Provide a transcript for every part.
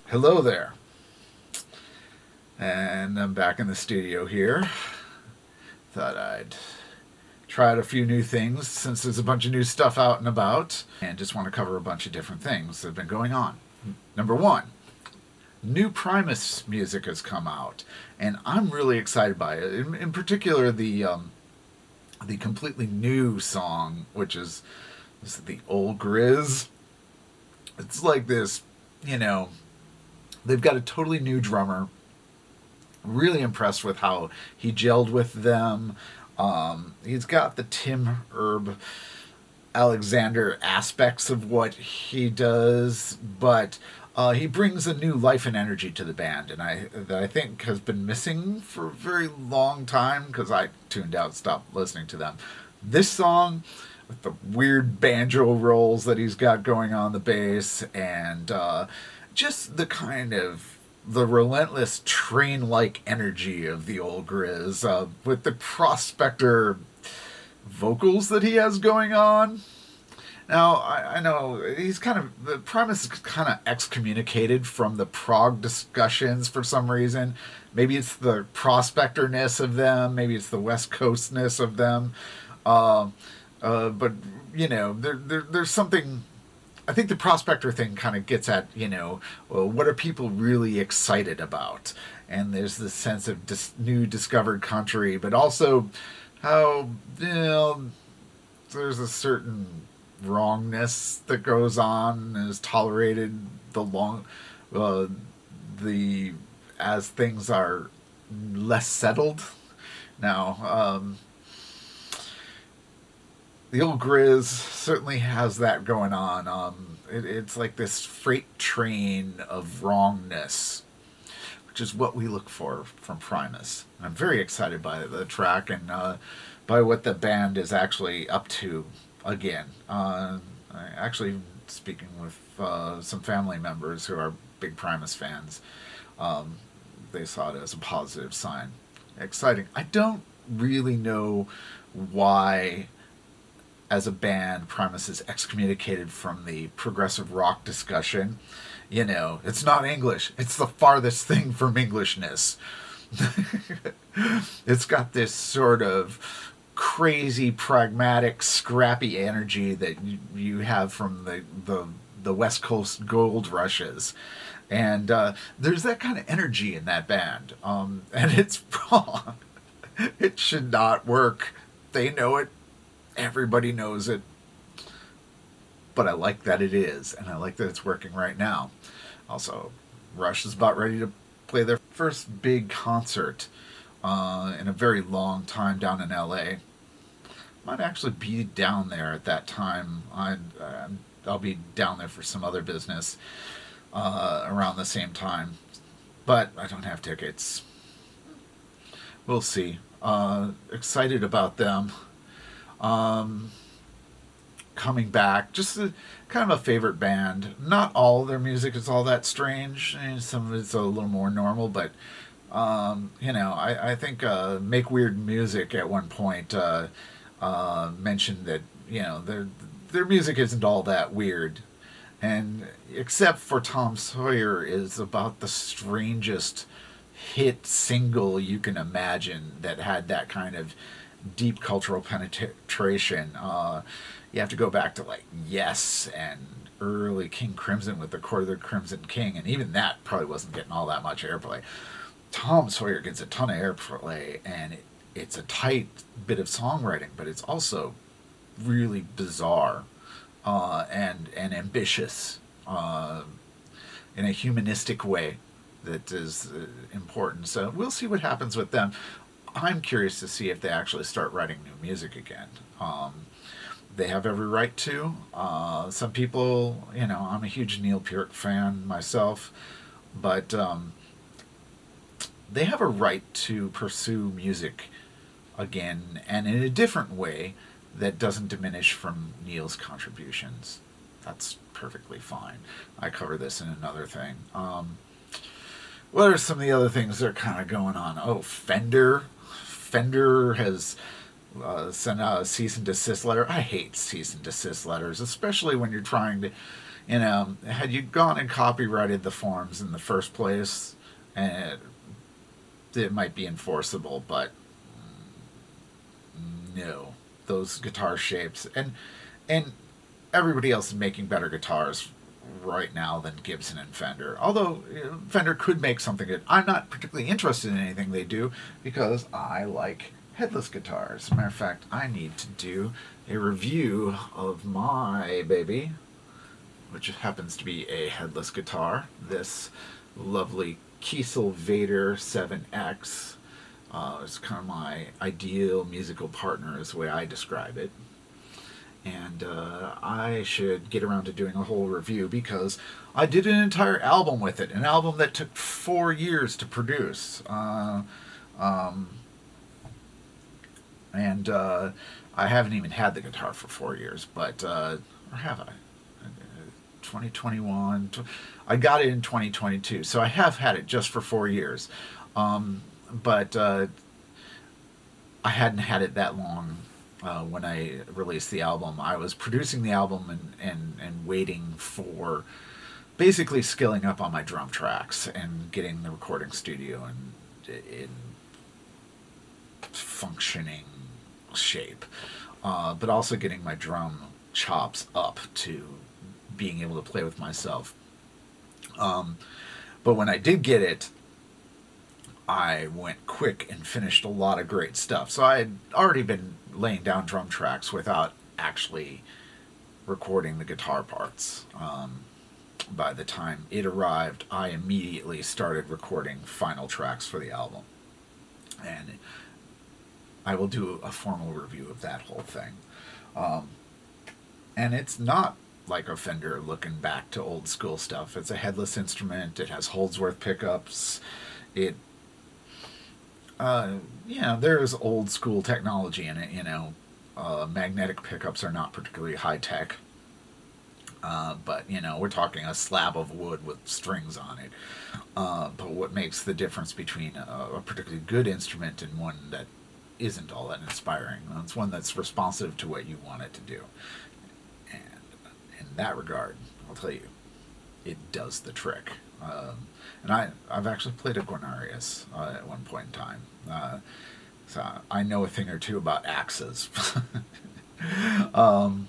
Hello there. And I'm back in the studio here. Thought I'd try out a few new things since there's a bunch of new stuff out and about, and just want to cover a bunch of different things that have been going on. Number one, new Primus music has come out, and I'm really excited by it. In particular, the completely new song, which is the Old Grizz. It's like this, you know, they've got a totally new drummer. Really impressed with how he gelled with them. He's got the Tim Herb Alexander aspects of what he does, but he brings a new life and energy to the band, and that I think has been missing for a very long time because I tuned out, stopped listening to them. This song, with the weird banjo rolls that he's got going on the bass, and just the relentless train-like energy of the Old Grizz, with the prospector vocals that he has going on. Now, I know the Primus is kind of excommunicated from the prog discussions for some reason. Maybe it's the prospectorness of them, maybe it's the West Coastness of them. Uh, but, there's something. I think the prospector thing kind of gets at, well, what are people really excited about? And there's this sense of new discovered country, but also how, there's a certain wrongness that goes on and is tolerated uh, the as things are less settled. Now, the Old Grizz certainly has that going on. It's like this freight train of wrongness, which is what we look for from Primus. I'm very excited by the track and by what the band is actually up to again. I actually, speaking with some family members who are big Primus fans, they saw it as a positive sign. Exciting. I don't really know why, as a band, Primus is excommunicated from the progressive rock discussion. It's not English. It's the farthest thing from Englishness. It's got this sort of crazy, pragmatic, scrappy energy that you have from the West Coast gold rushes. And there's that kind of energy in that band. And it's wrong. It should not work. They know it. Everybody knows it, but I like that it is, and I like that it's working right now. Also, Rush is about ready to play their first big concert in a very long time down in LA. Might actually be down there at that time. I'll be down there for some other business around the same time, but I don't have tickets. We'll see. Excited about them. Coming back, just kind of a favorite band. Not all their music is all that strange. Some of it's a little more normal, but I think Make Weird Music at one point mentioned that their music isn't all that weird, and except for Tom Sawyer is about the strangest hit single you can imagine that had that kind of deep cultural penetration. You have to go back to like Yes and early King Crimson with the Court of the Crimson King, and even that probably wasn't getting all that much airplay. Tom Sawyer gets a ton of airplay, and it's a tight bit of songwriting, but it's also really bizarre and ambitious in a humanistic way that is important. So we'll see what happens with them. I'm curious to see if they actually start writing new music again. They have every right to. Some people, I'm a huge Neil Peart fan myself, but they have a right to pursue music again and in a different way that doesn't diminish from Neil's contributions. That's perfectly fine. I cover this in another thing. What are some of the other things that are kind of going on? Oh, Fender. Fender has sent out a cease and desist letter. I hate cease and desist letters, especially when you're trying to, Had you gone and copyrighted the forms in the first place, and it might be enforceable, but no, those guitar shapes, and everybody else is making better guitars right now than Gibson and Fender. Although Fender could make something good. I'm not particularly interested in anything they do because I like headless guitars. As a matter of fact, I need to do a review of my baby, which happens to be a headless guitar. This lovely Kiesel Vader 7X. It's kind of my ideal musical partner is the way I describe it. And I should get around to doing a whole review because I did an entire album with it. An album that took 4 years to produce. And I haven't even had the guitar for 4 years, but, or have I? 2021. I got it in 2022, so I have had it just for 4 years. But I hadn't had it that long when I released the album. I was producing the album and waiting for basically skilling up on my drum tracks and getting the recording studio in functioning shape, but also getting my drum chops up to being able to play with myself. But when I did get it, I went quick and finished a lot of great stuff. So I had already been laying down drum tracks without actually recording the guitar parts. By the time it arrived, I immediately started recording final tracks for the album. And I will do a formal review of that whole thing. And it's not like a Fender looking back to old school stuff. It's a headless instrument. It has Holdsworth pickups. There's old school technology in it. Magnetic pickups are not particularly high tech. But we're talking a slab of wood with strings on it. But what makes the difference between a particularly good instrument and one that isn't all that inspiring? Well, it's one that's responsive to what you want it to do. And in that regard, I'll tell you, it does the trick. And I've actually played a Guarnarius at one point in time. So I know a thing or two about axes. And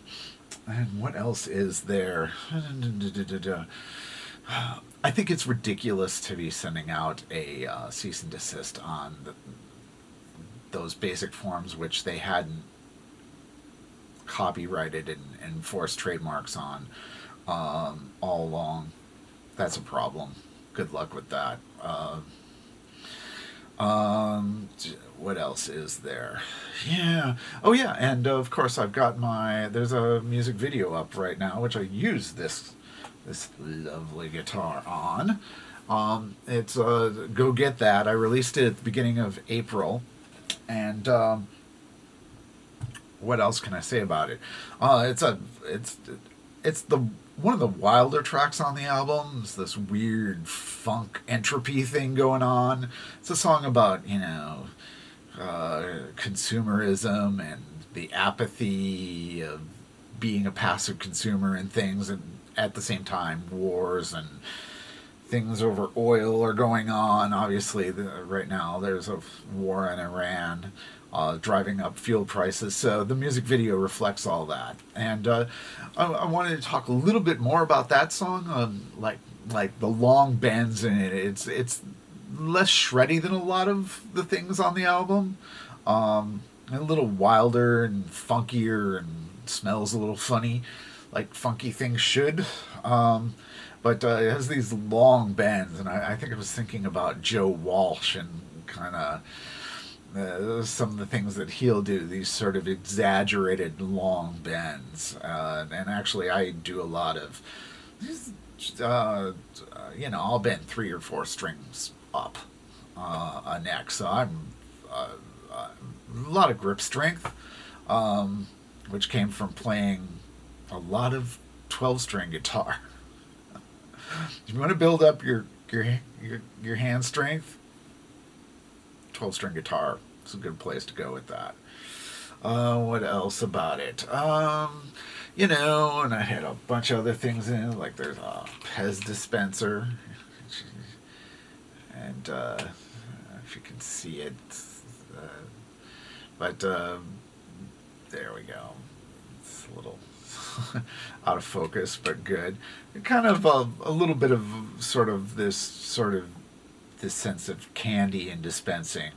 what else is there? I think it's ridiculous to be sending out a cease and desist on those basic forms which they hadn't copyrighted and enforced trademarks on all along. That's a problem. Good luck with that. What else is there? Yeah. Oh, yeah. And of course, I've got there's a music video up right now, which I use this lovely guitar on. It's go get that. I released it at the beginning of April, and what else can I say about it? It's the one of the wilder tracks on the album. It's this weird funk entropy thing going on. It's a song about consumerism and the apathy of being a passive consumer and things, and at the same time wars and things over oil are going on. Obviously, right now there's a war in Iran, driving up fuel prices. So the music video reflects all that. And I wanted to talk a little bit more about that song, like the long bends in it. It's less shreddy than a lot of the things on the album. A little wilder and funkier, and smells a little funny, like funky things should. But it has these long bends, and I think I was thinking about Joe Walsh and kind of some of the things that he'll do, these sort of exaggerated long bends. And actually, I do a lot of these, I'll bend 3 or 4 strings up a neck. So I'm a lot of grip strength, which came from playing a lot of 12-string guitar. If you want to build up your hand strength, 12-string guitar is a good place to go with that. What else about it? and I had a bunch of other things in it, like there's a Pez dispenser, and if you can see it, uh, but there we go. It's a little out of focus, but good. Kind of a little bit of this sense of candy and dispensing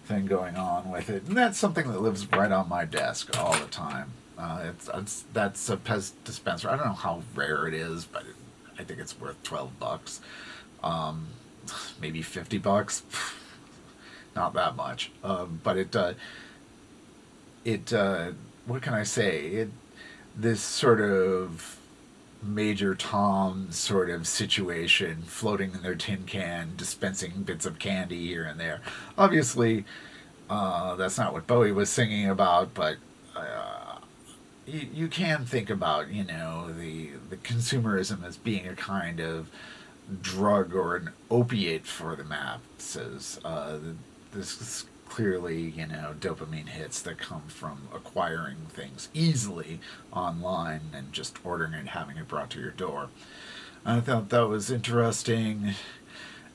thing going on with it, and that's something that lives right on my desk all the time. That's a Pez dispenser. I don't know how rare it is, but I think it's worth $12. Maybe $50. Not that much. But what can I say? This sort of Major Tom sort of situation, floating in their tin can, dispensing bits of candy here and there. Obviously, that's not what Bowie was singing about, but you can think about, the consumerism as being a kind of drug or an opiate for the masses. This is clearly, dopamine hits that come from acquiring things easily online and just ordering it and having it brought to your door. I thought that was interesting.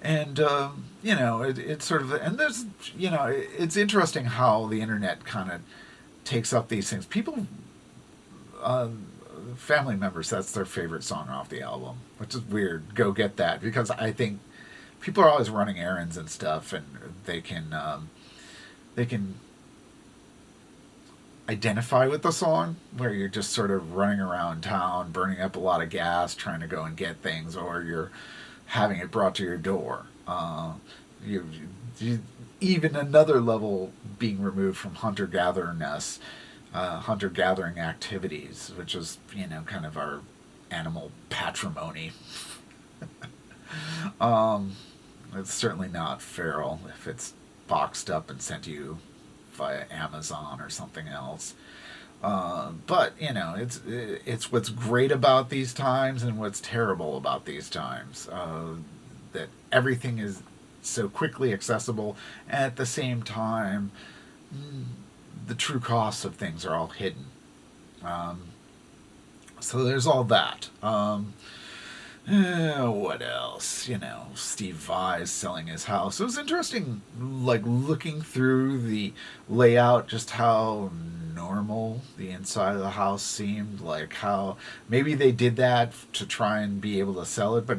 And, it's sort of, and there's, it's interesting how the internet kind of takes up these things. People, family members, that's their favorite song off the album, which is weird. Go get that, because I think people are always running errands and stuff, and they can identify with the song, where you're just sort of running around town, burning up a lot of gas, trying to go and get things, or you're having it brought to your door. You even another level being removed from hunter-gathererness, hunter-gathering activities, which is, kind of our animal patrimony. It's certainly not feral if it's boxed up and sent to you via Amazon or something else. But it's what's great about these times and what's terrible about these times. That everything is so quickly accessible, and at the same time, the true costs of things are all hidden. So there's all that. What else? Steve Vai is selling his house. It was interesting, looking through the layout, just how normal the inside of the house seemed. Like how maybe they did that to try and be able to sell it, but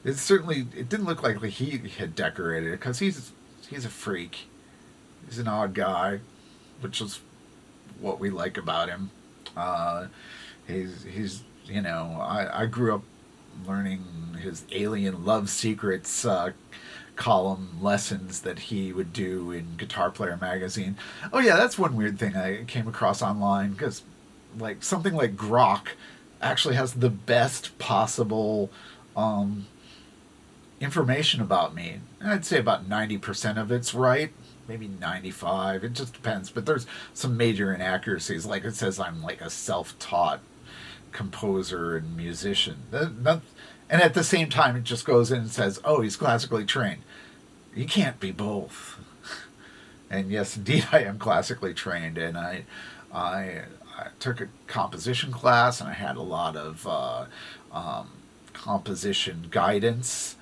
it certainly didn't look like he had decorated it, because he's a freak. He's an odd guy, which is what we like about him. He's I grew up learning his alien love secrets column lessons that he would do in Guitar Player magazine. Oh yeah, that's one weird thing I came across online, because something like Grok actually has the best possible information about me. I'd say about 90% of it's right, maybe 95. It just depends, but there's some major inaccuracies. Like it says I'm a self-taught composer and musician. And at the same time, it just goes in and says, oh, he's classically trained. You can't be both. And yes, indeed, I am classically trained, and I took a composition class, and I had a lot of composition guidance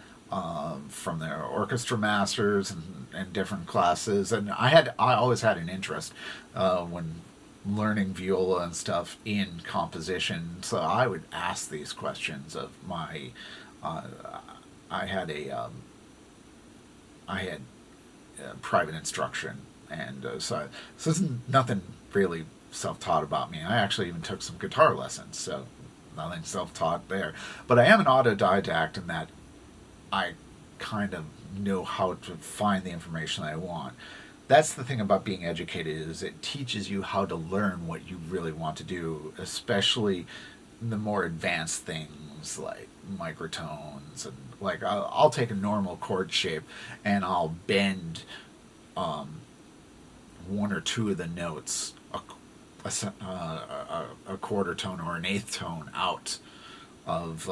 from their orchestra masters and different classes. And I always had an interest when learning viola and stuff in composition, so I would ask these questions of my I had private instruction, and so this is nothing really self-taught about me. I actually even took some guitar lessons, so nothing self-taught there, but I am an autodidact in that I kind of know how to find the information I want. That's the thing about being educated, is it teaches you how to learn what you really want to do, especially the more advanced things like microtones, and I'll take a normal chord shape and I'll bend one or two of the notes, a quarter tone or an eighth tone out of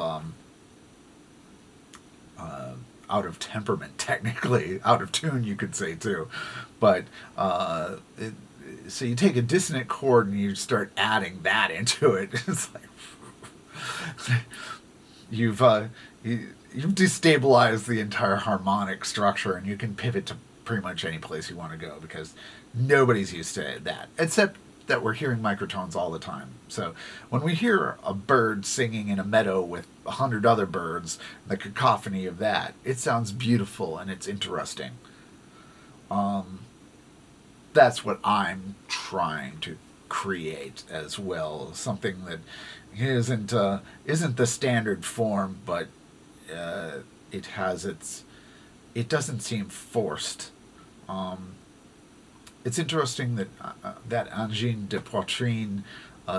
temperament, technically out of tune, you could say too, but so you take a dissonant chord and you start adding that into it. It's like you've destabilized the entire harmonic structure, and you can pivot to pretty much any place you want to go because nobody's used to that, except that we're hearing microtones all the time. So when we hear a bird singing in a meadow with 100 other birds, the cacophony of that, it sounds beautiful and it's interesting. That's what I'm trying to create as well. Something that isn't the standard form, but it has its. It doesn't seem forced. It's interesting that that Angine de Poitrine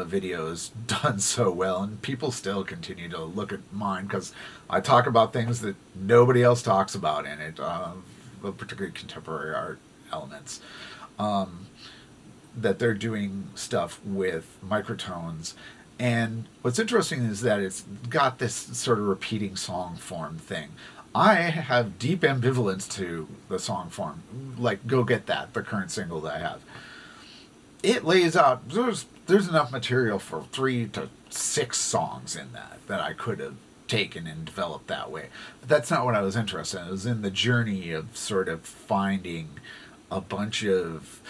video is done so well, and people still continue to look at mine because I talk about things that nobody else talks about in it, particularly contemporary art elements. That they're doing stuff with microtones. And what's interesting is that it's got this sort of repeating song form thing. I have deep ambivalence to the song form. Like, Go Get That, the current single that I have. It lays out, there's enough material for 3 to 6 songs in that I could have taken and developed that way. But that's not what I was interested in. It was in the journey of sort of finding a bunch of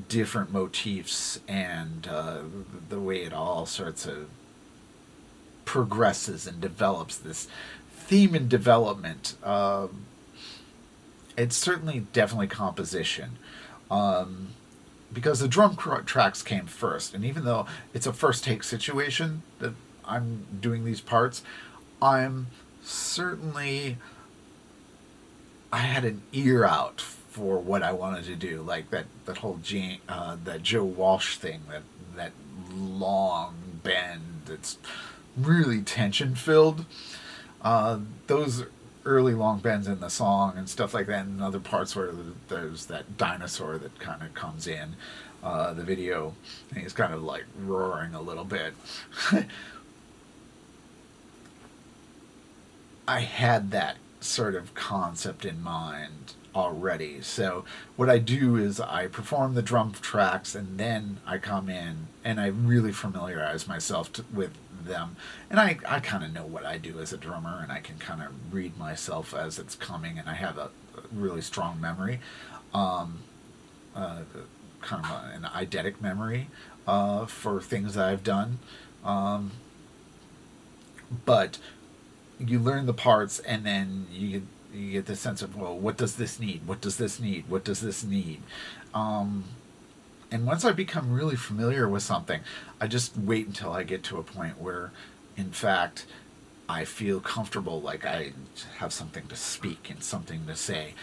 different motifs and the way it all sorts of progresses and develops this theme and development. It's certainly definitely composition, because the drum tracks came first, and even though it's a first take situation that I'm doing these parts, I'm certainly, I had an ear out for what I wanted to do, like that whole that Joe Walsh thing, that long bend that's really tension filled. Those early long bends in the song and stuff like that, and other parts where there's that dinosaur that kind of comes in the video, and he's kind of like roaring a little bit. I had that sort of concept in mind already. So what I do is I perform the drum tracks, and then I come in and I really familiarize myself with them. And I kind of know what I do as a drummer, and I can kind of read myself as it's coming, and I have a really strong memory, kind of an eidetic memory for things that I've done. But you learn the parts, and then you get the sense of, well, what does this need? What does this need? What does this need? And once I become really familiar with something, I just wait until I get to a point where, in fact, I feel comfortable, like I have something to speak and something to say.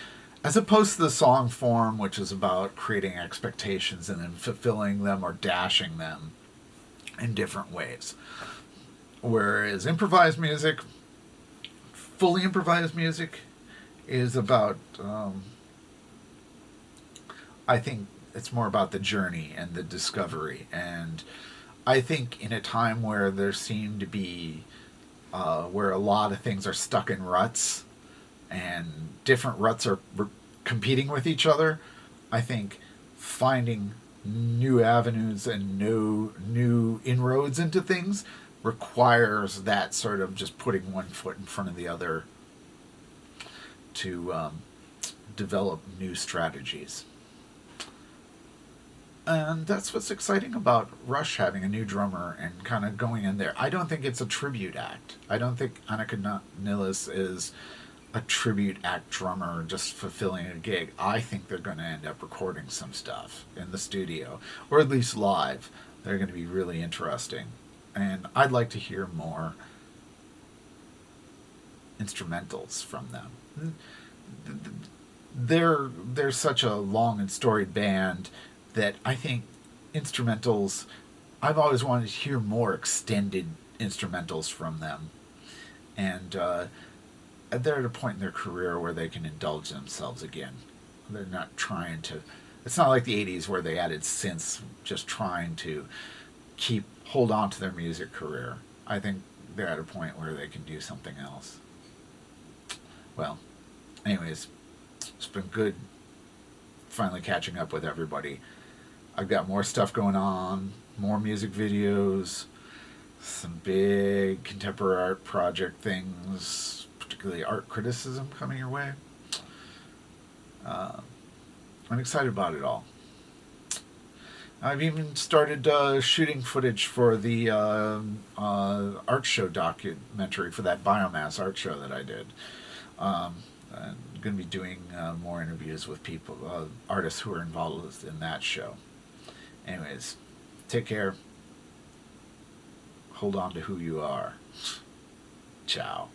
As opposed to the song form, which is about creating expectations and then fulfilling them or dashing them in different ways. Whereas improvised music, fully improvised music, is about, I think it's more about the journey and the discovery. And I think in a time where there seem to be, where a lot of things are stuck in ruts, and different ruts are competing with each other, I think finding new avenues and new inroads into things requires that sort of just putting one foot in front of the other to develop new strategies. And that's what's exciting about Rush having a new drummer and kind of going in there. I don't think it's a tribute act. I don't think Annika Nilles is a tribute act drummer just fulfilling a gig. I think they're going to end up recording some stuff in the studio, or at least live. They're going to be really interesting. And I'd like to hear more instrumentals from them. They're such a long and storied band that I think instrumentals, I've always wanted to hear more extended instrumentals from them. And they're at a point in their career where they can indulge themselves again. They're not trying to, it's not like the 80s where they added synths just trying to hold on to their music career. I think they're at a point where they can do something else. Well, anyways, it's been good finally catching up with everybody. I've got more stuff going on, more music videos, some big contemporary art project things, particularly art criticism coming your way. I'm excited about it all. I've even started shooting footage for the art show documentary for that biomass art show that I did. I'm going to be doing more interviews with people, artists who are involved in that show. Anyways, take care. Hold on to who you are. Ciao.